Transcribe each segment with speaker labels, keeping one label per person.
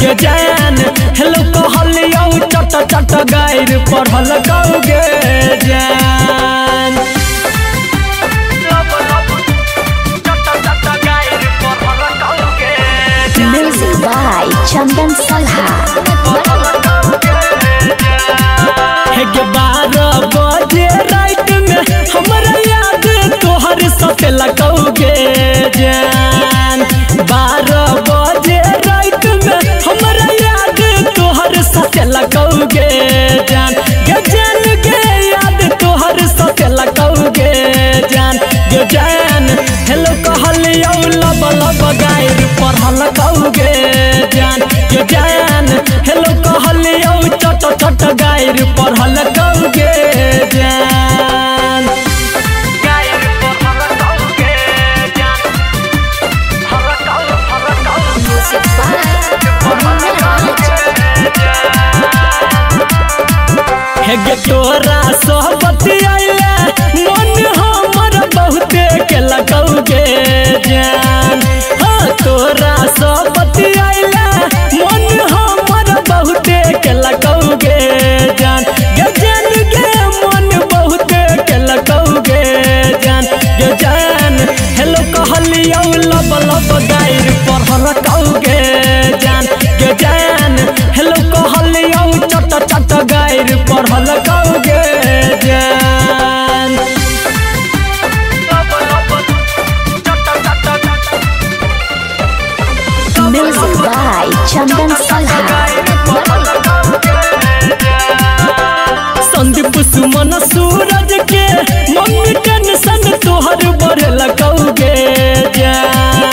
Speaker 1: गे जान हेलो कहलियो चट चट गायर पढ़ल कौगे जान
Speaker 2: Music by Chandan Salha.
Speaker 1: हे गे 12 बजे रात में हमरा याद तोहर सते लगौगे जान 12 बजे रात में हमरा याद तोहर सते लगौगे जान गे याद तोहर सते लगौगे जान गे जान हेलो कहलियो लब लब गायर पढ़ल कौगे जान गे जान हेलो कहलियो चट चट गायर पढ़ल कौगे जान
Speaker 2: Music by
Speaker 1: हे गे तोरा सोहबत आइले मन हमर बहुते के लगौगे जान हाँ तोरा सोहबत आइले मन हमर बहुते के लगौगे जान गे मन बहुते के लगौगे जान गे जान हेलो कहलियो लब लब गायर पढ़ल कौगे जान गे जान हेलो कहलियो चट चट गायर पढ़ल कौगे जान
Speaker 2: Music by Chandan Salha.
Speaker 1: Sandeep Suman सूरज के मम्मी टेंशन तोहर बढ़ल कौगे जान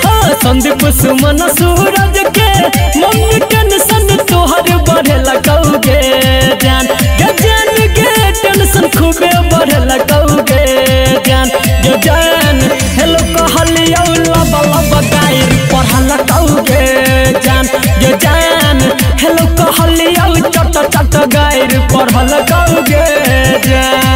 Speaker 1: हाँ संदीप सुमन सूरज के मम्मी टेंशन तोहर बढ़ल कौगे जान गे टेंशन खूबे बढ़ल कौगे जान गे जान हेलो कहलियो लब लब गायर पढ़ल कौगे जान गे जान हेलो कहलियो चट चट गायर पढ़ल कौगे जान।